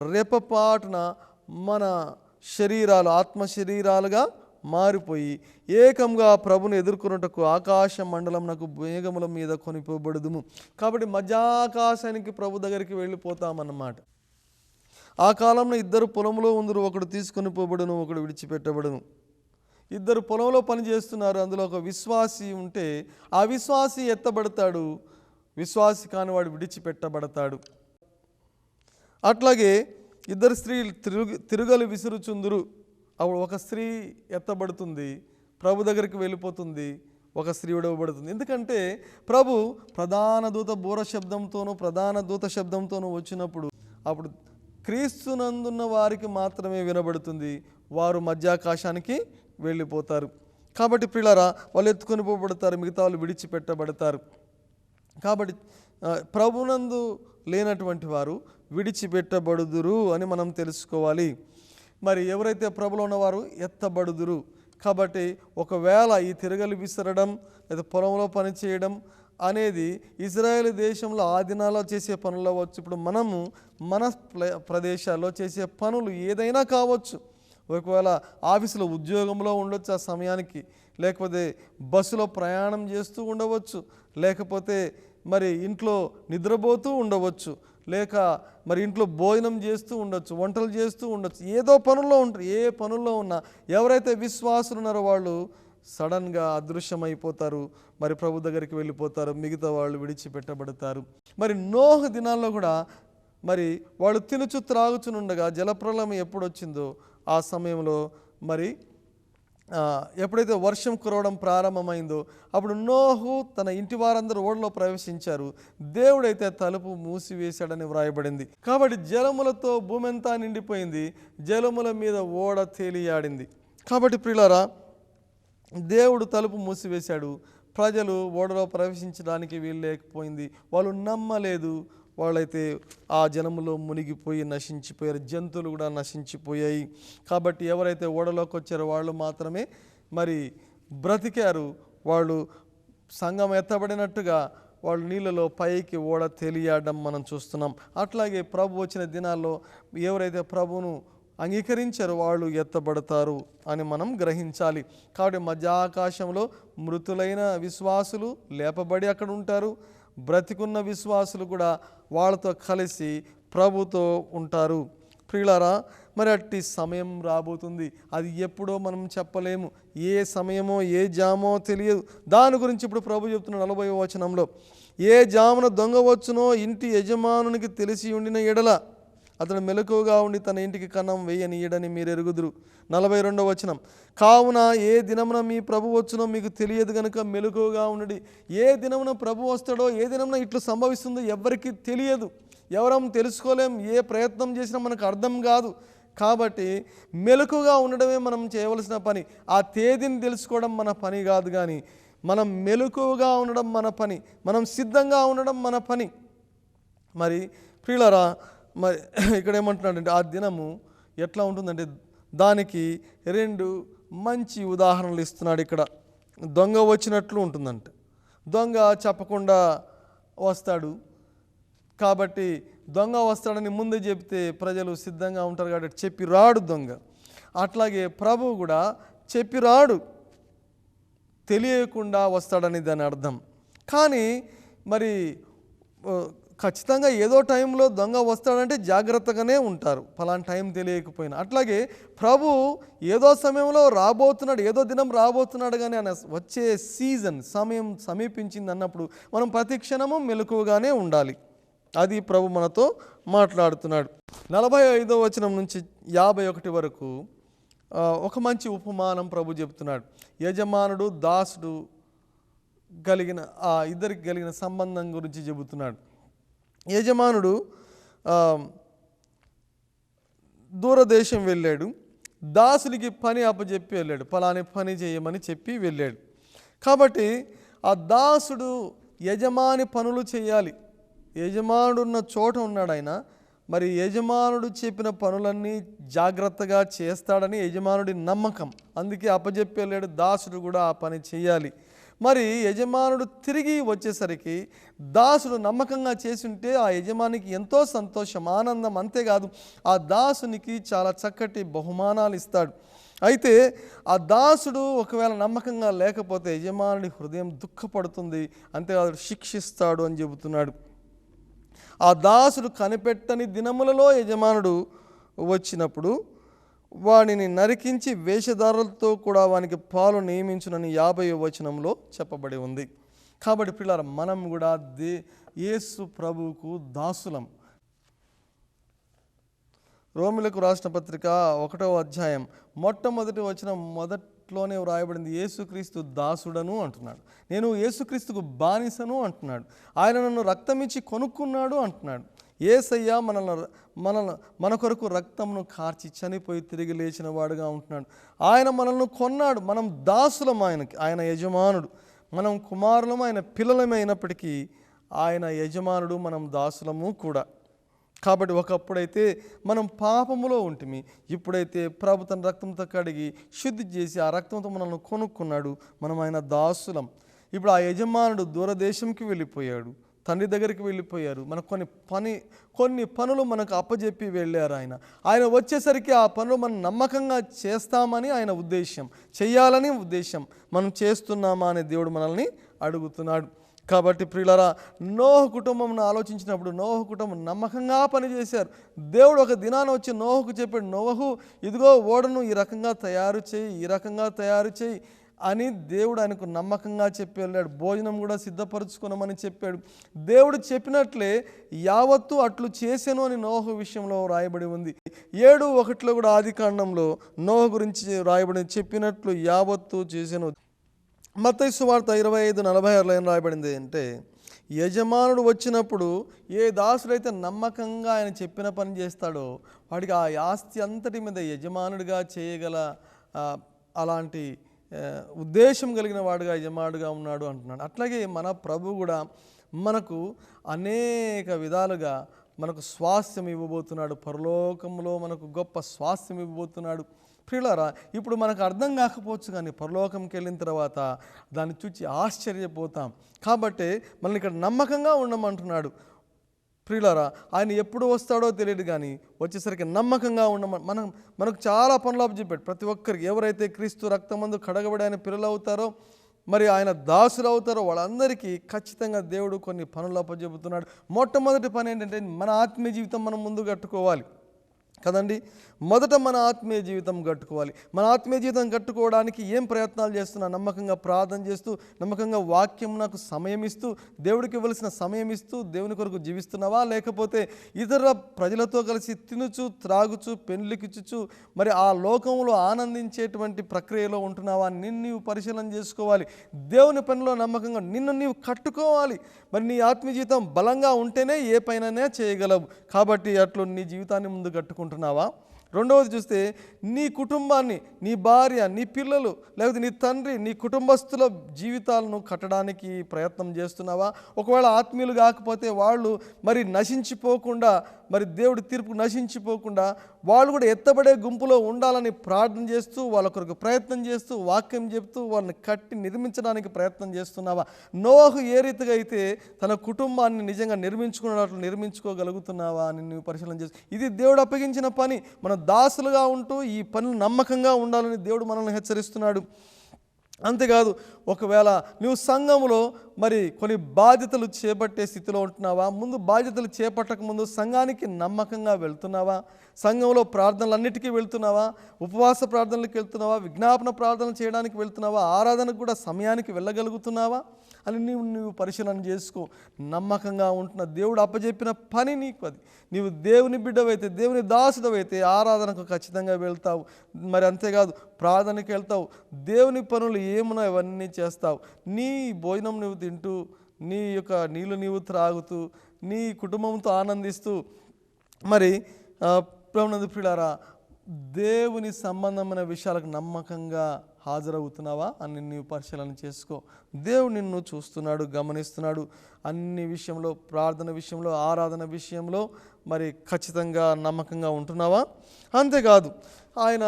రెప్పపాటున మన శరీరాలు ఆత్మ శరీరాలుగా మారిపోయి ఏకంగా ప్రభుని ఎదుర్కొనుటకు ఆకాశ మండలమునకు మేఘముల మీద కొనిపోబడుదుము. కాబట్టి మధ్యాకాశానికి ప్రభు దగ్గరికి వెళ్ళిపోతామన్నమాట. ఆ కాలంలో ఇద్దరు పొలంలో ఉందరు, ఒకడు తీసుకొని పోబడును, ఒకడు విడిచిపెట్టబడును. ఇద్దరు పొలంలో పని చేస్తున్నారు. అందులో ఒక విశ్వాసి ఉంటే ఆ విశ్వాసి ఎత్తబడతాడు, విశ్వాసి కానివాడు విడిచిపెట్టబడతాడు. అట్లాగే ఇద్దరు స్త్రీలు తిరుగలు విసురుచుందురు. అప్పుడు ఒక స్త్రీ ఎత్తబడుతుంది, ప్రభు దగ్గరికి వెళ్ళిపోతుంది, ఒక స్త్రీ విడవబడుతుంది. ఎందుకంటే ప్రభు ప్రధాన దూత బూర శబ్దంతోనూ ప్రధాన దూత శబ్దంతోనూ వచ్చినప్పుడు అప్పుడు క్రీస్తునందున్న వారికి మాత్రమే వినబడుతుంది. వారు మధ్యాకాశానికి వెళ్ళిపోతారు. కాబట్టి ప్రియులారా, వాళ్ళు ఎత్తుకొని పోబడతారు, మిగతా వాళ్ళు విడిచిపెట్టబడతారు. కాబట్టి ప్రభునందు లేనటువంటి వారు విడిచిపెట్టబడుదురు అని మనం తెలుసుకోవాలి. మరి ఎవరైతే ప్రభులో ఉన్నవారు ఎత్తబడుదురు. కాబట్టి ఒకవేళ ఈ తిరగలి విసరడం లేదా పొలంలో పని చేయడం అనేది ఇజ్రాయేల్ దేశంలో ఆ దినాల్లో చేసే పనులు అవ్వచ్చు. ఇప్పుడు మనము మన ప్రదేశాల్లో చేసే పనులు ఏదైనా కావచ్చు. ఒకవేళ ఆఫీసులో ఉద్యోగంలో ఉండొచ్చు ఆ సమయానికి, లేకపోతే బస్సులో ప్రయాణం చేస్తూ ఉండవచ్చు, లేకపోతే మరి ఇంట్లో నిద్రపోతూ ఉండవచ్చు, లేక మరి ఇంట్లో భోజనం చేస్తూ ఉండొచ్చు, వంటలు చేస్తూ ఉండొచ్చు, ఏదో పనుల్లో ఉంటారు. ఏ పనుల్లో ఉన్నా ఎవరైతే విశ్వాసులు ఉన్నారో వాళ్ళు సడన్గా అదృశ్యమైపోతారు, మరి ప్రభు దగ్గరికి వెళ్ళిపోతారు, మిగతా వాళ్ళు విడిచిపెట్టబడతారు. మరి నోహు దినాల్లో కూడా మరి వాళ్ళు తినుచు త్రాగుచునుండగా జలప్రలయం ఎప్పుడు వచ్చిందో ఆ సమయంలో మరి ఎప్పుడైతే వర్షం కురవడం ప్రారంభమైందో అప్పుడు నోహు తన ఇంటి వారందరూ ఓడలో ప్రవేశించారు. దేవుడైతే తలుపు మూసివేశాడని వ్రాయబడింది. కాబట్టి జలములతో భూమి అంతా నిండిపోయింది, జలముల మీద ఓడ తేలియాడింది. కాబట్టి ప్రియులారా, దేవుడు తలుపు మూసివేశాడు, ప్రజలు ఓడలో ప్రవేశించడానికి వీలు లేకపోయింది. వాళ్ళు నమ్మలేదు, వాళ్ళైతే ఆ జనములో మునిగిపోయి నశించిపోయారు, జంతువులు కూడా నశించిపోయాయి. కాబట్టి ఎవరైతే ఓడలోకి వచ్చారో వాళ్ళు మాత్రమే మరి బ్రతికారు. వాళ్ళు సంఘం ఎత్తబడినట్టుగా వాళ్ళు నీళ్ళలో పైకి ఓడ తేలియాడడం మనం చూస్తున్నాం. అట్లాగే ప్రభు వచ్చిన దినాల్లో ఎవరైతే ప్రభువును అంగీకరించారో వాళ్ళు ఎత్తబడతారు అని మనం గ్రహించాలి. కాబట్టి మధ్యాకాశంలో మృతులైన విశ్వాసులు లేపబడి అక్కడ ఉంటారు, బ్రతికున్న విశ్వాసులు కూడా వాళ్ళతో కలిసి ప్రభుతో ఉంటారు. ప్రియులారా, మరి అట్టి సమయం రాబోతుంది. అది ఎప్పుడో మనం చెప్పలేము, ఏ సమయమో ఏ జామో తెలియదు. దాని గురించి ఇప్పుడు ప్రభు చెప్తున్న 40వ వచనంలో, ఏ జామున దొంగ వచ్చునో ఇంటి యజమానునికి తెలిసి ఉండిన ఎడల అతడు మెలకువగా ఉండి తన ఇంటికి కన్నం వేయనీయడని మీరు ఎరుగుదురు. 42వ వచనం, కావున ఏ దినమున మీ ప్రభు వచ్చునో మీకు తెలియదు గనుక మెలకువగా ఉండండి. ఏ దినమున ప్రభు వస్తాడో, ఏ దినమున ఇట్లు సంభవిస్తుందో ఎవరికి తెలియదు, ఎవరం తెలుసుకోలేం, ఏ ప్రయత్నం చేసినా మనకు అర్థం కాదు. కాబట్టి మెలకువగా ఉండడమే మనం చేయవలసిన పని. ఆ తేదీని తెలుసుకోవడం మన పని కాదు, కానీ మనం మెలకువగా ఉండడం మన పని, మనం సిద్ధంగా ఉండడం మన పని. మరి ప్రియులారా, మరి ఇక్కడ ఏమంటున్నాడంటే ఆ దినము ఎట్లా ఉంటుందంటే దానికి 2 మంచి ఉదాహరణలు ఇస్తున్నాడు. ఇక్కడ దొంగ వచ్చినట్లు ఉంటుందంట. దొంగ చెప్పకుండా వస్తాడు, కాబట్టి దొంగ వస్తాడని ముందే చెప్తే ప్రజలు సిద్ధంగా ఉంటారు, కాబట్టి చెప్పి రాడు దొంగ. అట్లాగే ప్రభువు కూడా చెప్పి రాడు, తెలియకుండా వస్తాడని దాని అర్థం. కానీ మరి ఖచ్చితంగా ఏదో టైంలో దొంగ వస్తాడంటే జాగ్రత్తగానే ఉంటారు, ఫలానా టైం తెలియకపోయినా. అట్లాగే ప్రభు ఏదో సమయంలో రాబోతున్నాడు, ఏదో దినం రాబోతున్నాడు, కానీ ఆయన వచ్చే సమయం సమీపించింది అన్నప్పుడు మనం ప్రతి క్షణము మెలకువగానే ఉండాలి. అది ప్రభు మనతో మాట్లాడుతున్నాడు. 45వ వచనం నుంచి 51 వరకు ఒక మంచి ఉపమానం ప్రభు చెప్తున్నాడు. యజమానుడు దాసుడు కలిగిన ఆ ఇద్దరికి కలిగిన సంబంధం గురించి చెబుతున్నాడు. యజమానుడు దూరదేశం వెళ్ళాడు, దాసునికి పని అప్పచెప్పి వెళ్ళాడు, ఫలాని పని చేయమని చెప్పి వెళ్ళాడు. కాబట్టి ఆ దాసుడు యజమాని పనులు చేయాలి. యజమానుడు ఉన్న చోట ఉన్నాడు ఆయన. మరి యజమానుడు చెప్పిన పనులన్నీ జాగ్రత్తగా చేస్తాడని యజమానుడి నమ్మకం, అందుకే అప్పచెప్పి వెళ్ళాడు. దాసుడు కూడా ఆ పని చేయాలి. మరి యజమానుడు తిరిగి వచ్చేసరికి దాసుడు నమ్మకంగా చేసి ఉంటే ఆ యజమానికి ఎంతో సంతోషం, ఆనందం. అంతేకాదు ఆ దాసునికి చాలా చక్కటి బహుమానాలు ఇస్తాడు. అయితే ఆ దాసుడు ఒకవేళ నమ్మకంగా లేకపోతే యజమానుడి హృదయం దుఃఖపడుతుంది, అంతేకాదు శిక్షిస్తాడు అని చెబుతున్నాడు. ఆ దాసుడు కనిపెట్టని దినములలో యజమానుడు వచ్చినప్పుడు వాడిని నరికించి వేషధారులతో కూడా వానికి పాలు నియమించునని 50వ వచనంలో చెప్పబడి ఉంది. కాబట్టి పిల్లలు, మనం కూడా యేసు ప్రభువుకు దాసులం. రోమిలకు రాసిన పత్రిక 1వ అధ్యాయం మొట్టమొదటి వచనం మొదట్లోనే వ్రాయబడింది, యేసుక్రీస్తు దాసుడను అంటున్నాడు. నేను యేసుక్రీస్తుకు బానిసను అంటున్నాడు. ఆయన నన్ను రక్తమిచ్చి కొనుక్కున్నాడు అంటున్నాడు. యేసయ్య మన కొరకు రక్తమును కార్చి చనిపోయి తిరిగి లేచిన వాడుగా ఉంటున్నాడు. ఆయన మనల్ని కొన్నాడు. మనం దాసులం ఆయనకి. ఆయన యజమానుడు. మనం కుమారులము, ఆయన పిల్లలమైనప్పటికీ ఆయన యజమానుడు, మనం దాసులము కూడా. కాబట్టి ఒకప్పుడైతే మనం పాపములో ఉంటిమి, ఇప్పుడైతే ప్రభు తన రక్తంతో కడిగి శుద్ధి చేసి ఆ రక్తంతో మనల్ని కొనుక్కున్నాడు. మనం ఆయన దాసులం. ఇప్పుడు ఆ యజమానుడు దూరదేశంకి వెళ్ళిపోయాడు, తండ్రి దగ్గరికి వెళ్ళిపోయారు. మనకు కొన్ని పనులు మనకు అప్పజెప్పి వెళ్ళారు. ఆయన వచ్చేసరికి ఆ పనులు మనం నమ్మకంగా చేస్తామని ఆయన ఉద్దేశం, చెయ్యాలని ఉద్దేశం. మనం చేస్తున్నామా అని దేవుడు మనల్ని అడుగుతున్నాడు. కాబట్టి ప్రియులారా, నోహు కుటుంబంను ఆలోచించినప్పుడు నోహు కుటుంబం నమ్మకంగా పనిచేశారు. దేవుడు ఒక దినాన వచ్చి నోహుకు చెప్పాడు, నోహు ఇదిగో ఓడను ఈ రకంగా తయారు చేయి, ఈ రకంగా తయారు చేయి అని దేవుడు ఆయనకు నమ్మకంగా చెప్పి వెళ్ళాడు. భోజనం కూడా సిద్ధపరచుకున్నామని చెప్పాడు. దేవుడు చెప్పినట్లే యావత్తు అట్లు చేశాను అని నోహు విషయంలో రాయబడి ఉంది. 7:1 కూడా ఆదికాండంలో నోహు గురించి రాయబడి చెప్పినట్లు యావత్తు చేశాను. మత్తయి సువార్త 25:46 ఏం రాయబడింది అంటే, యజమానుడు వచ్చినప్పుడు ఏ దాసుడైతే నమ్మకంగా ఆయన చెప్పిన పని చేస్తాడో వాడికి ఆ ఆస్తి అంతటి మీద యజమానుడిగా చేయగల అలాంటి ఉద్దేశం కలిగిన వాడుగా యజమానుడిగా ఉన్నాడు అంటున్నాడు. అట్లాగే మన ప్రభు కూడా మనకు అనేక విధాలుగా మనకు స్వాస్థ్యం ఇవ్వబోతున్నాడు. పరలోకంలో మనకు గొప్ప స్వాస్థ్యం ఇవ్వబోతున్నాడు. ప్రియులారా, ఇప్పుడు మనకు అర్థం కాకపోవచ్చు, కానీ పరలోకంకి వెళ్ళిన తర్వాత దాన్ని చూసి ఆశ్చర్యపోతాం. కాబట్టి మనల్ని ఇక్కడ నమ్మకంగా ఉండమంటున్నాడు. ప్రియులారా, ఆయన ఎప్పుడు వస్తాడో తెలియదు, కానీ వచ్చేసరికి నమ్మకంగా మనకు చాలా పనులు అప్పచెప్పాడు. ప్రతి ఒక్కరికి ఎవరైతే క్రీస్తు రక్తమందు కడగబడి ఆయన పిల్లలు అవుతారో, మరి ఆయన దాసులు అవుతారో వాళ్ళందరికీ ఖచ్చితంగా దేవుడు కొన్ని పనులు అప్పచెబుతున్నాడు. మొట్టమొదటి పని ఏంటంటే మన ఆత్మీయ జీవితం మనం ముందు కట్టుకోవాలి కదండి. మొదట మన ఆత్మీయ జీవితం కట్టుకోవాలి. మన ఆత్మీయ జీవితం కట్టుకోవడానికి ఏం ప్రయత్నాలు చేస్తున్నా? నమ్మకంగా ప్రార్థన చేస్తూ, నమ్మకంగా వాక్యం నాకు సమయం ఇస్తూ, దేవుడికి ఇవ్వాల్సిన సమయం ఇస్తూ దేవుని కొరకు జీవిస్తున్నావా? లేకపోతే ఇతర ప్రజలతో కలిసి తినుచు, త్రాగుచు, పెండ్లికిచ్చుచు మరి ఆ లోకంలో ఆనందించేటువంటి ప్రక్రియలో ఉంటున్నావా? నిన్ను నీవు పరిశీలన చేసుకోవాలి. దేవుని పనిలో నమ్మకంగా నిన్ను నీవు కట్టుకోవాలి. మరి నీ ఆత్మీయ జీవితం బలంగా ఉంటేనే ఏ పైననే చేయగలవు. కాబట్టి అట్లు నీ జీవితాన్ని ముందు కట్టుకుంటున్నావా? రెండవది చూస్తే, నీ కుటుంబాన్ని, నీ భార్య, నీ పిల్లలు, లేకపోతే నీ తండ్రి, నీ కుటుంబస్తుల జీవితాలను కట్టడానికి ప్రయత్నం చేస్తున్నావా? ఒకవేళ ఆత్మీయులు కాకపోతే వాళ్ళు మరి నశించిపోకుండా, మరి దేవుడి తీర్పు నశించిపోకుండా వాళ్ళు కూడా ఎత్తబడే గుంపులో ఉండాలని ప్రార్థన చేస్తూ, వాళ్ళ కొరకు ప్రయత్నం చేస్తూ, వాక్యం చెప్తూ వాళ్ళని కట్టి నిర్మించడానికి ప్రయత్నం చేస్తున్నావా? నోహు ఏ రీతిగా అయితే తన కుటుంబాన్ని నిజంగా నిర్మించుకున్నట్లు నిర్మించుకోగలుగుతున్నావా అని నువ్వు పరిశీలన చేస్తూ, ఇది దేవుడు అప్పగించిన పని. మన దాసులుగా ఉంటూ ఈ పనులు నమ్మకంగా ఉండాలని దేవుడు మనల్ని హెచ్చరిస్తున్నాడు. అంతేకాదు, ఒకవేళ నువ్వు సంఘంలో మరి కొన్ని బాధ్యతలు చేపట్టే స్థితిలో ఉంటున్నావా? ముందు బాధ్యతలు చేపట్టక ముందు సంఘానికి నమ్మకంగా వెళ్తున్నావా? సంఘంలో ప్రార్థనలన్నిటికీ వెళ్తున్నావా? ఉపవాస ప్రార్థనలకు వెళ్తున్నావా? విజ్ఞాపన ప్రార్థనలు చేయడానికి వెళ్తున్నావా? ఆరాధనకు కూడా సమయానికి వెళ్ళగలుగుతున్నావా అని నువ్వు పరిశీలన చేసుకో. నమ్మకంగా ఉంటున్న దేవుడు అప్పచెప్పిన పని నీకు అది. నీవు దేవుని బిడ్డవైతే, దేవుని దాసుడవైతే ఆరాధనకు ఖచ్చితంగా వెళ్తావు. మరి అంతేకాదు, ప్రార్థనకి వెళ్తావు, దేవుని పనులు ఏమున్నా ఇవన్నీ చేస్తావు. నీ భోజనం నువ్వు తింటూ, నీ యొక్క నీళ్ళు నీవు త్రాగుతూ, నీ కుటుంబంతో ఆనందిస్తూ, మరి ప్రియులారా, దేవుని సంబంధమైన విషయాలకు నమ్మకంగా హాజరవుతున్నావా అని నీవు పరిశీలన చేసుకో. దేవుడు నిన్ను చూస్తున్నాడు, గమనిస్తున్నాడు. అన్ని విషయంలో, ప్రార్థన విషయంలో, ఆరాధన విషయంలో మరి ఖచ్చితంగా నమ్మకంగా ఉంటున్నావా? అంతేకాదు ఆయన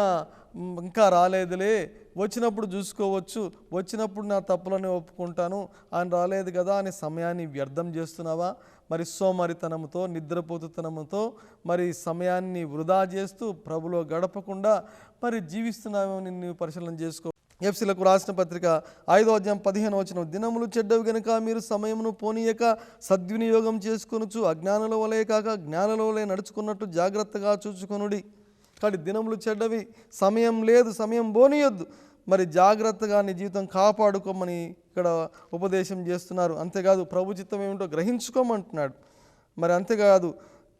ఇంకా రాలేదులే, వచ్చినప్పుడు చూసుకోవచ్చు, వచ్చినప్పుడు నా తప్పులని ఒప్పుకుంటాను, ఆయన రాలేదు కదా అని సమయాన్ని వ్యర్థం చేస్తున్నావా? మరి సోమరితనంతో, నిద్రపోతుతనంతో మరి సమయాన్ని వృధా చేస్తూ ప్రభులో గడపకుండా మరి జీవిస్తున్నావేమో నిన్ను పరిశీలన చేసుకో. ఎఫ్సీలకు రాసిన పత్రిక 5వ అధ్యాయం 15వ వచనం, దినములు చెడ్డవి గనుక మీరు సమయమును పోనీయక సద్వినియోగం చేసుకొనుచు అజ్ఞానుల వలె కాక జ్ఞానుల వలె నడుచుకున్నట్టు జాగ్రత్తగా చూచుకొనుడి. కాబట్టి దినములు చెడ్డవి, సమయం లేదు, సమయం పోనీయొద్దు, మరి జాగ్రత్తగా నీ జీవితం కాపాడుకోమని ఇక్కడ ఉపదేశం చేస్తున్నారు. అంతేకాదు ప్రభు చిత్తం ఏమిటో గ్రహించుకోమంటున్నాడు. మరి అంతేకాదు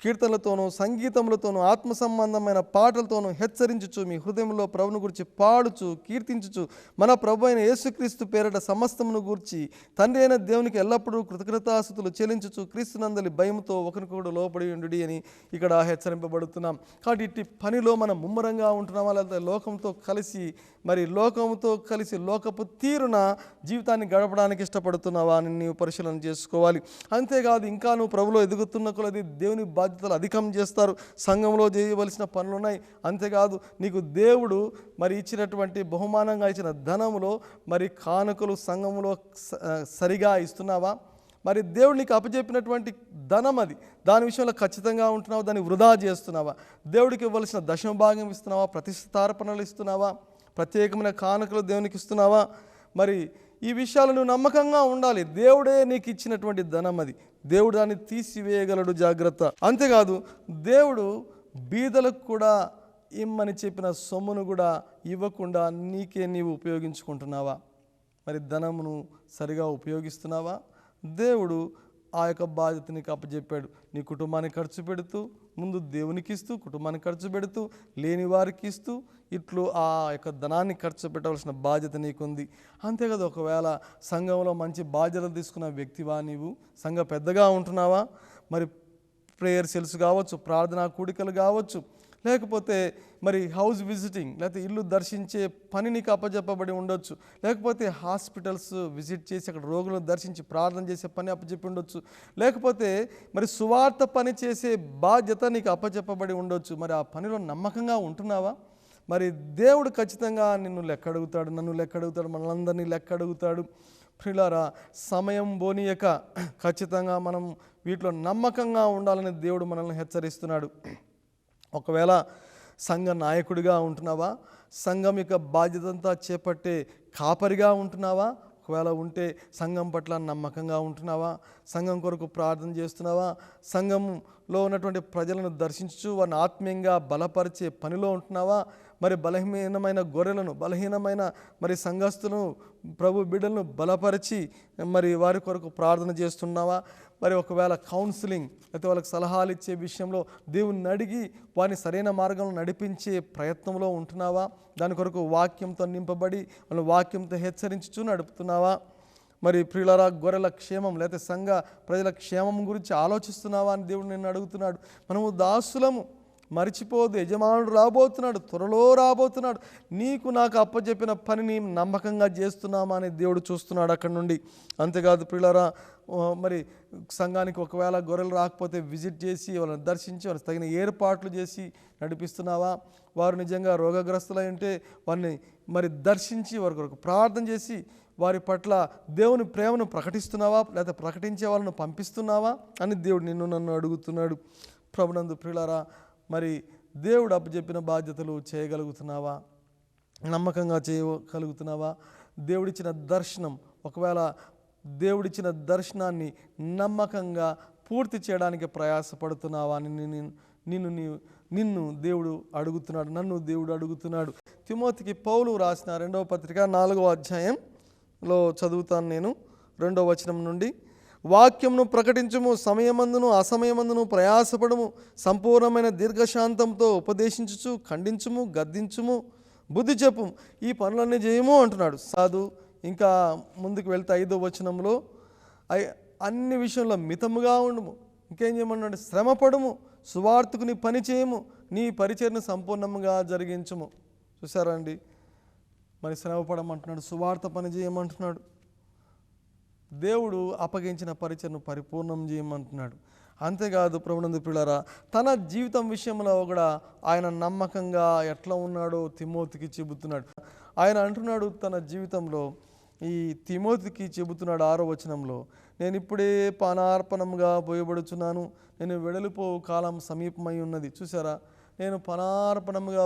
కీర్తనలతోనూ, సంగీతములతోనూ, ఆత్మ సంబంధమైన పాటలతోనూ హెచ్చరించుచు మీ హృదయంలో ప్రభుని గురించి పాడుచు, కీర్తించుచు మన ప్రభు అయిన యేసుక్రీస్తు పేరట సమస్తమును గూర్చి తండ్రి అయిన దేవునికి ఎల్లప్పుడూ కృతజ్ఞతాస్తుతులు చెల్లించుచు క్రీస్తునందలి భయముతో ఒకరికొకడు లోపడి ఉండుడి అని ఇక్కడ హెచ్చరింపబడుతున్నాం. కాబట్టి ఇట్టి పనిలో మనం ముమ్మరంగా ఉంటున్నామా, లేదా లోకంతో కలిసి లోకపు తీరున జీవితాన్ని గడపడానికి ఇష్టపడుతున్నావా అని నీవు పరిశీలన చేసుకోవాలి. అంతేకాదు ఇంకా నువ్వు ప్రభులో ఎదుగుతున్న కొలది దేవుని బాధ్యతలు అధికం చేస్తారు, సంఘంలో చేయవలసిన పనులు ఉన్నాయి. అంతేకాదు నీకు దేవుడు మరి ఇచ్చినటువంటి బహుమానంగా ఇచ్చిన ధనములో మరి కానుకలు సంఘంలో సరిగా ఇస్తున్నావా? మరి దేవుడు నీకు అప్పచెప్పినటువంటి ధనం అది, దాని విషయంలో ఖచ్చితంగా ఉంటున్నావా? దాన్ని వృధా చేస్తున్నావా? దేవుడికి ఇవ్వాల్సిన దశమ భాగం ఇస్తున్నావా? ప్రతిష్ఠార్పణలు ఇస్తున్నావా? ప్రత్యేకమైన కానుకలు దేవునికి ఇస్తున్నావా? మరి ఈ విషయాలు నువ్వు నమ్మకంగా ఉండాలి. దేవుడే నీకు ఇచ్చినటువంటి ధనం అది, దేవుడు దాన్ని తీసివేయగలడు, జాగ్రత్త. అంతేకాదు దేవుడు బీదలకు కూడా ఇమ్మని చెప్పిన సొమ్మును కూడా ఇవ్వకుండా నీకే నీవు ఉపయోగించుకుంటున్నావా? మరి ధనమును సరిగా ఉపయోగిస్తున్నావా? దేవుడు ఆ యొక్క బాధ్యత నీకు అప్పచెప్పాడు. నీ కుటుంబానికి ఖర్చు పెడుతూ, ముందు దేవునికి ఇస్తూ, కుటుంబానికి ఖర్చు పెడుతూ, లేని వారికి ఇస్తూ, ఇట్లు ఆ యొక్క ధనాన్ని ఖర్చు పెట్టవలసిన బాధ్యత నీకుంది. అంతేకాదు ఒకవేళ సంఘంలో మంచి బాధ్యతలు తీసుకున్న వ్యక్తివా నీవు? సంఘ పెద్దగా ఉంటున్నావా? మరి ప్రేయర్ సెల్స్ కావచ్చు, ప్రార్థనా కూడికలు కావచ్చు, లేకపోతే మరి హౌస్ విజిటింగ్, లేకపోతే ఇల్లు దర్శించే పని నీకు అప్పచెప్పబడి ఉండొచ్చు, లేకపోతే హాస్పిటల్స్ విజిట్ చేసి అక్కడ రోగులను దర్శించి ప్రార్థన చేసే పని అప్పచెప్పి ఉండొచ్చు, లేకపోతే మరి సువార్త పని చేసే బాధ్యత నీకు అప్పచెప్పబడి ఉండొచ్చు. మరి ఆ పనిలో నమ్మకంగా ఉంటున్నావా? మరి దేవుడు ఖచ్చితంగా నిన్ను లెక్క అడుగుతాడు, నన్ను లెక్క అడుగుతాడు, మనందరినీ లెక్క అడుగుతాడు. ప్రియులారా, సమయం పోనీయక ఖచ్చితంగా మనం వీటిలో నమ్మకంగా ఉండాలని దేవుడు మనల్ని హెచ్చరిస్తున్నాడు. ఒకవేళ సంఘ నాయకుడిగా ఉంటున్నావా? సంఘం యొక్క బాధ్యతంతా చేపట్టే కాపరిగా ఉంటున్నావా? ఒకవేళ ఉంటే సంఘం పట్ల నమ్మకంగా ఉంటున్నావా? సంఘం కొరకు ప్రార్థన చేస్తున్నావా? సంఘంలో ఉన్నటువంటి ప్రజలను దర్శించు వారిని ఆత్మీయంగా బలపరిచే పనిలో ఉంటున్నావా? మరి బలహీనమైన గొర్రెలను, బలహీనమైన మరి సంఘస్థులను, ప్రభు బిడ్డలను బలపరిచి మరి వారి కొరకు ప్రార్థన చేస్తున్నావా? మరి ఒకవేళ కౌన్సిలింగ్ లేకపోతే వాళ్ళకి సలహాలు ఇచ్చే విషయంలో దేవుని అడిగి వారిని సరైన మార్గంలో నడిపించే ప్రయత్నంలో ఉంటున్నావా? దాని కొరకు వాక్యంతో నింపబడి వాళ్ళ వాక్యంతో హెచ్చరించుచూ నడుపుతున్నావా? మరి ప్రియులారా, గొర్రెల క్షేమం లేకపోతే సంఘ ప్రజల క్షేమం గురించి ఆలోచిస్తున్నావా అని దేవుడు నిన్ను అడుగుతున్నాడు. మనము దాసులము, మరిచిపోదు, యజమానుడు రాబోతున్నాడు, త్వరలో రాబోతున్నాడు. నీకు నాకు అప్పచెప్పిన పనిని నమ్మకంగా చేస్తున్నామా అని దేవుడు చూస్తున్నాడు అక్కడి నుండి. అంతేకాదు ప్రియులారా, మరి సంఘానికి ఒకవేళ గొర్రెలు రాకపోతే విజిట్ చేసి వాళ్ళని దర్శించి వాళ్ళకి తగిన ఏర్పాట్లు చేసి నడిపిస్తున్నావా? వారు నిజంగా రోగగ్రస్తులై ఉంటే వారిని మరి దర్శించి వారి కొరకు ప్రార్థన చేసి వారి పట్ల దేవుని ప్రేమను ప్రకటిస్తున్నావా? లేకపోతే ప్రకటించే వాళ్ళను పంపిస్తున్నావా అని దేవుడు నన్ను అడుగుతున్నాడు. ప్రభునందు ప్రియులారా, మరి దేవుడు అప్పచెప్పిన బాధ్యతలు చేయగలుగుతున్నావా? నమ్మకంగా చేయగలుగుతున్నావా? దేవుడిచ్చిన దర్శనం, ఒకవేళ దేవుడిచ్చిన దర్శనాన్ని నమ్మకంగా పూర్తి చేయడానికి ప్రయాసపడుతున్నావా అని నిన్ను దేవుడు అడుగుతున్నాడు, నన్ను దేవుడు అడుగుతున్నాడు. తిమోతికి పౌలు రాసిన 2వ పత్రిక 4వ అధ్యాయంలో చదువుతాను నేను, 2వ వచనం నుండి. వాక్యమును ప్రకటించుము, సమయమందును అసమయమందును ప్రయాసపడము, సంపూర్ణమైన దీర్ఘశాంతంతో ఉపదేశించుచు ఖండించుము, గద్దించుము, బుద్ధి చెప్పు, ఈ పనులన్నీ చేయము అంటున్నాడు. సాధు ఇంకా ముందుకు వెళ్తే 5వ వచనంలో అన్ని విషయంలో మితముగా ఉండుము, ఇంకేం చేయమన్నాడు? శ్రమపడుము, సువార్తకు నీ పని చేయము, నీ పరిచర్ను సంపూర్ణంగా జరిగించుము. చూసారా అండి, మరి శ్రమపడమంటున్నాడు, సువార్త పని చేయమంటున్నాడు. దేవుడు అప్పగించిన పరిచయను పరిపూర్ణం చేయమంటున్నాడు. అంతేకాదు ప్రభునందు ప్రియులారా, తన జీవితం విషయంలో కూడా ఆయన నమ్మకంగా ఎట్లా ఉన్నాడో తిమోతికి చెబుతున్నాడు. ఆయన అంటున్నాడు తన జీవితంలో, ఈ తిమోతికి చెబుతున్నాడు 6వ వచనంలో, నేను ఇప్పుడే పానార్పణంగా పోయబడుచున్నాను, నేను వెడలిపో కాలం సమీపమై ఉన్నది. చూసారా, నేను పానార్పణముగా